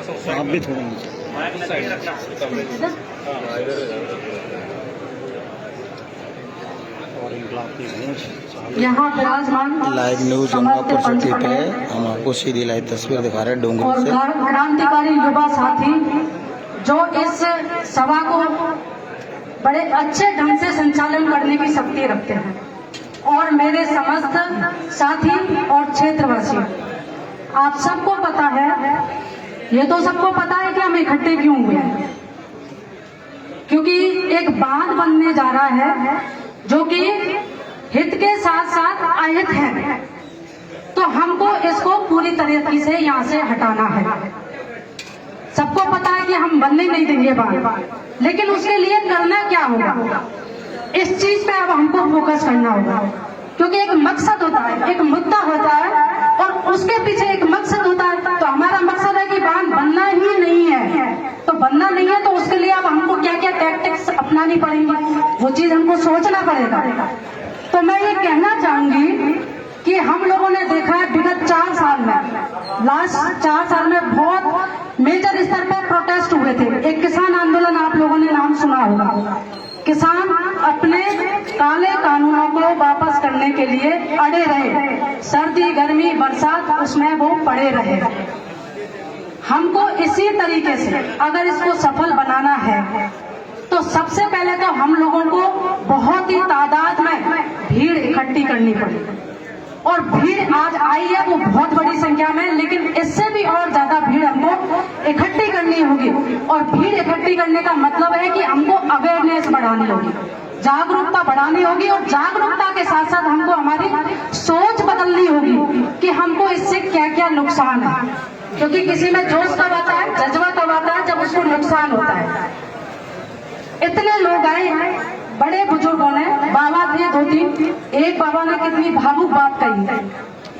आप भी थोड़ा नीचे। यहाँ विराजमान लाइव न्यूज यूनिवर्सिटी पे हम आपको सीधी लाइव तस्वीर दिखा रहे हैं डोंगरी और से। क्रांतिकारी युवा साथी जो इस सभा को बड़े अच्छे ढंग से संचालन करने की शक्ति रखते हैं, और मेरे समस्त साथी और क्षेत्रवासी, आप सबको पता है, ये तो सबको पता है कि हम इकट्ठे क्यों हुए हैं, क्योंकि एक बांध बनने जा रहा है जो कि हित के साथ साथ अहित है, तो हमको इसको पूरी तरीके से यहाँ से हटाना है। सबको पता है कि हम बनने नहीं देंगे बांध, लेकिन उसके लिए करना क्या होगा, इस चीज पे अब हमको फोकस करना होगा, क्योंकि एक मकसद होता है, एक मुद्दा होता है और उसके पीछे एक मकसद होता है। तो हमारा मकसद है कि बांध बनना ही नहीं है, तो बनना नहीं है तो उसके लिए अब हमको क्या क्या टैक्टिक्स अपनानी पड़ेंगी, वो चीज हमको सोचना पड़ेगा। तो मैं ये कहना चाहूंगी कि हम लोगों ने देखा है विगत 4 साल में, लास्ट 4 साल में बहुत मेजर स्तर पर प्रोटेस्ट हुए थे। एक किसान आंदोलन आप लोगों ने नाम सुना होगा। किसान अपने काले कानूनों को वापस करने के लिए अड़े रहे, सर्दी गर्मी बरसात उसमें वो पड़े रहे। हमको इसी तरीके से अगर इसको सफल बनाना है तो सबसे पहले तो हम लोगों को बहुत ही तादाद में भीड़ इकट्ठी करनी पड़ेगी, और भीड़ आज आई है वो बहुत बड़ी संख्या में, लेकिन इससे भी और ज्यादा भीड़ हमको इकट्ठी करनी होगी। और भीड़ इकट्ठी करने का मतलब है कि हमको अवेयरनेस बढ़ानी होगी, जागरूकता बढ़ानी होगी, और जागरूकता के साथ साथ हमको हमारी सोच बदलनी होगी कि हमको इससे क्या क्या नुकसान है, क्योंकि किसी में जोश कब आता है, जज्बा कब आता है, जब उसको नुकसान होता है। इतने लोग आए, बड़े बुजुर्गों ने, बाबा थे 2-3, एक बाबा ने कितनी भावुक बात कही,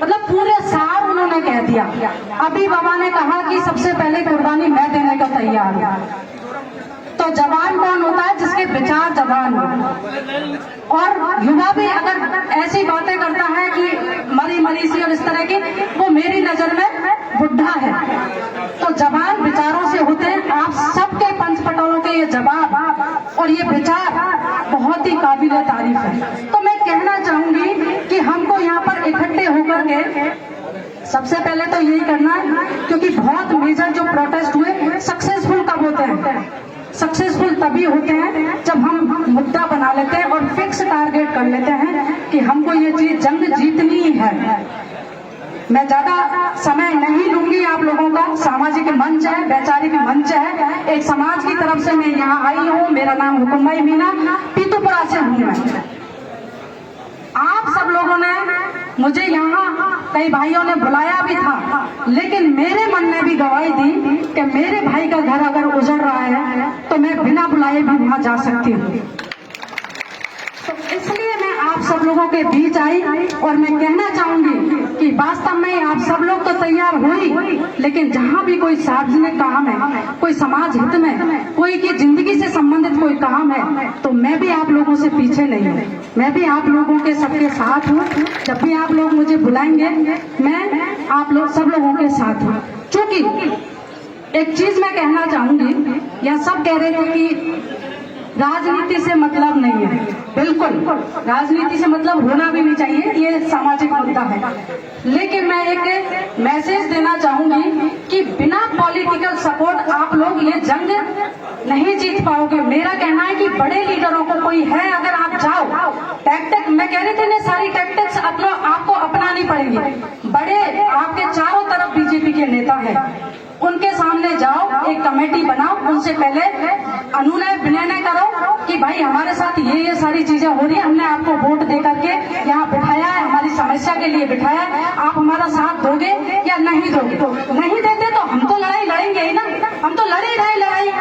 मतलब पूरे सार उन्होंने कह दिया। अभी बाबा ने कहा कि सबसे पहले कुर्बानी मैं देने का तैयार हूँ। तो जवान कौन होता है, जिसके विचार जवान हो। और युवा भी अगर ऐसी बातें करता है कि मरी मरी सी और इस तरह की, वो मेरी नजर में बुढ़ा है। तो जवान विचारों से होते हैं। आप सबके पंचपटोलों के ये जवाब और ये विचार बहुत ही काबिले तारीफ है। तो मैं कहना चाहूंगी कि हमको यहाँ पर इकट्ठे होकर के सबसे पहले तो यही करना है, क्योंकि बहुत मेजर जो प्रोटेस्ट हुए सक्सेसफुल कब होते हैं, सक्सेसफुल तभी होते हैं जब हम मुद्दा बना लेते हैं और फिक्स टारगेट कर लेते हैं कि हमको ये चीज जंग जीतनी है। मैं ज्यादा समय नहीं लूंगी आप लोगों का, सामाजिक मंच है, वैचारिक मंच है, एक समाज की तरफ से मैं यहाँ आई हूँ। मेरा नाम हुकुमभाई मीना, पीतूपुरा से हूँ मैं। आप सब लोगों ने मुझे यहाँ, कई भाइयों ने बुलाया भी था, लेकिन मेरे मन ने भी गवाही दी कि मेरे भाई का घर अगर उजड़ रहा है तो मैं बिना बुलाए भी वहां जा सकती हूँ। तो इसलिए मैं आप सब लोगों के बीच आई, और मैं कहना चाहूंगी कि वास्तव में आप सब लोग तो तैयार हुई, लेकिन जहाँ भी कोई सार्वजनिक काम है, कोई समाज हित में, कोई की जिंदगी से संबंधित कोई काम है, तो मैं भी आप लोगों से पीछे नहीं हूँ, मैं भी आप लोगों के सबके साथ हूँ। जब भी आप लोग मुझे बुलाएंगे मैं आप लोग सब लोगों के साथ हूँ। चूंकि एक चीज मैं कहना चाहूंगी, यह सब कह रहे थे कि राजनीति से मतलब नहीं है। बिल्कुल राजनीति से मतलब होना भी नहीं चाहिए, ये सामाजिक मुद्दा है, लेकिन मैं एक मैसेज देना चाहूंगी कि बिना पॉलिटिकल सपोर्ट आप लोग ये जंग नहीं जीत पाओगे। मेरा कहना है कि बड़े लीडरों को कोई है, अगर आप जाओ टैक्टिक, मैं कह रही थी ना, सारी टैक्टिक्स आपको अपनानी पड़ेगी। बड़े आपके चारों तरफ बीजेपी के नेता हैं, उनके सामने जाओ, एक कमेटी बनाओ, उनसे पहले अनुनय विनय करो कि भाई हमारे साथ ये सारी चीजें हो रही है, हमने आपको वोट दे करके यहाँ बिठाया है, हमारी समस्या के लिए बिठाया है, आप हमारा साथ दोगे या नहीं दोगे? नहीं देते तो हम तो लड़ाई लड़ेंगे ही ना, हम तो लड़े रहे लड़ाई।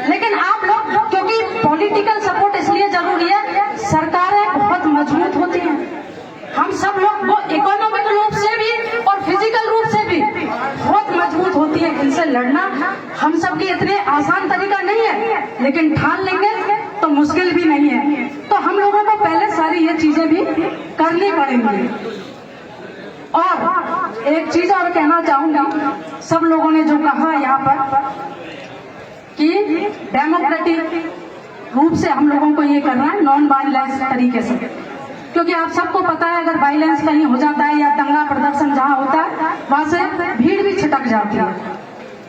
लेकिन आप लोग, क्योंकि पॉलिटिकल सपोर्ट इसलिए जरूरी है, सरकारें बहुत मजबूत होती हैं, हम सब लोग वो इकोनॉमिक रूप से भी और फिजिकल रूप से भी बहुत मजबूत होती है। इनसे लड़ना हम सबकी इतने आसान तरीका नहीं है, लेकिन ठान लेंगे तो मुश्किल भी नहीं है। तो हम लोगों को पहले सारी ये चीजें भी करनी पड़ेंगी। और एक चीज और कहना चाहूंगी, सब लोगों ने जो कहा यहाँ पर कि डेमोक्रेटिक रूप से हम लोगों को ये करना है, नॉन वायलेंस तरीके से, क्योंकि आप सबको पता है अगर वायलेंस कहीं हो जाता है या दंगा प्रदर्शन जहाँ होता है वहां से भीड़ भी छिटक जाती है।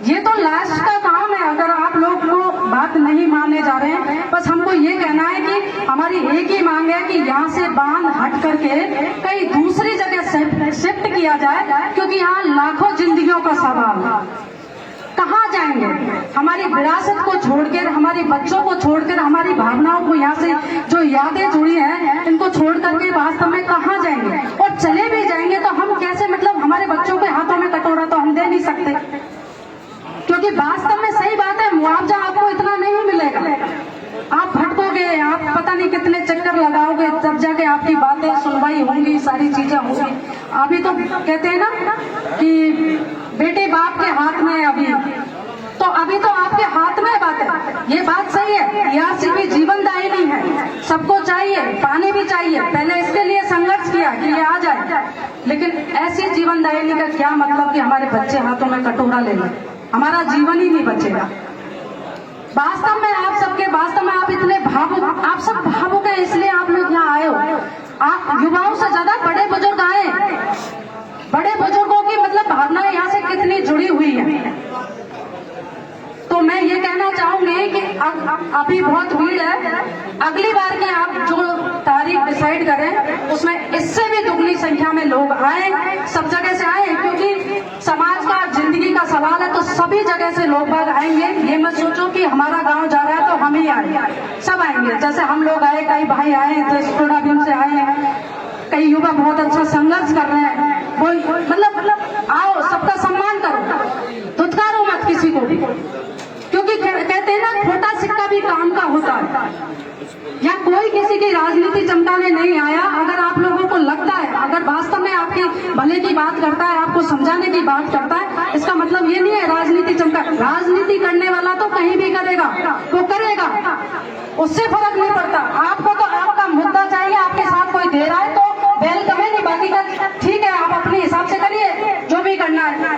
ये तो लास्ट का काम है, अगर आप लोग को बात नहीं मानने जा रहे हैं, बस हमको ये कहना है कि हमारी एक ही मांग है कि यहाँ से बांध हट करके कहीं दूसरी जगह शिफ्ट किया जाए, क्योंकि यहाँ लाखों जिंदगियों का सवाल है। कहाँ जाएंगे? हमारी विरासत को छोड़कर, हमारे बच्चों को छोड़कर, हमारी भावनाओं को, यहाँ से जो यादें जुड़ी हैं इनको छोड़ करके वास्तव में कहाँ जाएंगे? और चले भी जाएंगे तो हम कैसे, मतलब हमारे बच्चों के हाथों में कटोरा तो हम दे नहीं सकते, क्योंकि वास्तव में सही बात है मुआवजा आपको इतना नहीं मिलेगा। आप भटकोगे, आप पता नहीं कितने चक्कर लगाओगे, तब जाके आपकी बातें सुनवाई होंगी, सारी चीजें होंगी। अभी तो कहते हैं ना कि बेटे बाप के हाथ में है, अभी तो आपके हाथ में बात है। ये बात सही है, आरसीपी जीवनदायिनी है, सबको चाहिए, पानी भी चाहिए। पहले इसके लिए संघर्ष किया कि ये आ जाए, लेकिन ऐसी जीवनदायिनी का क्या मतलब कि हमारे बच्चे हाथों में कटोरा ले लें, हमारा जीवन ही नहीं बचेगा। वास्तव में आप सबके, वास्तव में आप इतने भावुक, आप सब भावुक हैं, इसलिए आप लोग यहाँ आए हो। आप युवाओं से ज्यादा बड़े बुजुर्ग आए, बड़े बुजुर्गों की मतलब भावनाएं यहाँ से कितनी जुड़ी हुई है। तो मैं ये कहना चाहूंगी कि अभी बहुत भीड़ है, अगली बार की आप जो तारीख डिसाइड करें उसमें इससे भी दुगनी संख्या में लोग आए, सब जगह से आए, क्योंकि समाज का, जिंदगी का सवाल है, तो सभी जगह से लोग बाग आएंगे। ये मत सोचो कि हमारा गांव जा रहा है तो हम ही आए, सब आएंगे। जैसे हम लोग आए, कई भाई आए जो थोड़ा दिन से आए हैं, कई युवा बहुत अच्छा संघर्ष कर रहे हैं, वो मतलब आओ, सबका सम्मान करो, धुतकारो मत किसी को भी, क्योंकि कहते हैं ना खोटा सिक्का भी काम का होता है। या कोई किसी की राजनीति चमकाने नहीं आया। अगर आप लोगों को लगता है, अगर वास्तव में आपके भले की बात करता है, आपको समझाने की बात करता है, इसका मतलब ये नहीं है राजनीति चमका। राजनीति करने वाला तो कहीं भी करेगा, वो करेगा, उससे फर्क नहीं पड़ता। आपको तो आपका मुद्दा चाहिए, आपके साथ कोई दे रहा है तो वेलकम है, नहीं बाकी का ठीक है, आप अपने हिसाब से करिए जो भी करना है।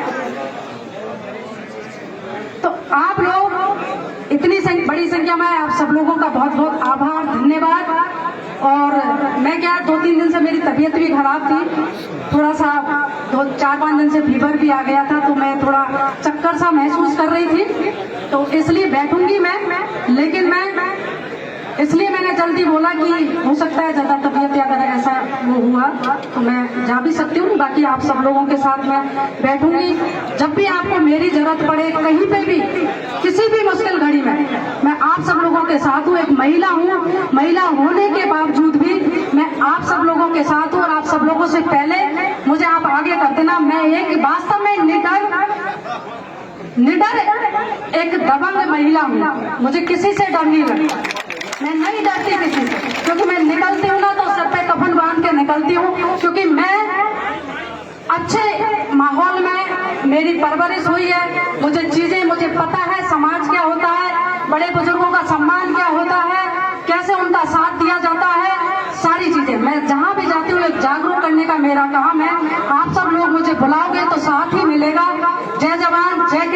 तो आप लोग इतनी बड़ी संख्या में, आप सब लोगों का बहुत बहुत आभार, धन्यवाद। और मैं क्या, 2-3 दिन से मेरी तबीयत भी खराब थी, थोड़ा सा 4-5 दिन से फीवर भी आ गया था, तो मैं थोड़ा चक्कर सा महसूस कर रही थी, तो इसलिए बैठूंगी मैं। लेकिन इसलिए मैंने जल्दी बोला कि हो सकता है ज्यादा तबीयत अगर ऐसा वो हुआ तो मैं जा भी सकती हूँ। बाकी आप सब लोगों के साथ मैं बैठूंगी, जब भी आपको मेरी जरूरत पड़े, कहीं पे भी, किसी भी मुश्किल घड़ी में, मैं आप सब लोगों के साथ हूँ। एक महिला हूँ, महिला होने के बावजूद भी मैं आप सब लोगों के साथ हूँ। और आप सब लोगों से पहले मुझे आप आगे कर देना। मैं एक वास्तव में निडर एक दबंग महिला हूँ, मुझे किसी से डर नहीं लगता, मैं नहीं डरती किसी से, क्योंकि मैं निकलती हूँ ना तो सर पे कफन बांध के निकलती हूँ, क्योंकि मैं अच्छे माहौल में मेरी परवरिश हुई है। मुझे पता है समाज क्या होता है, बड़े बुजुर्गों का सम्मान क्या होता है, कैसे उनका साथ दिया जाता है, सारी चीजें मैं जहाँ भी जाती हूँ एक जागरूक करने का मेरा काम है। आप सब लोग मुझे बुलाओगे तो साथ ही मिलेगा। जय जवान, जय किसान।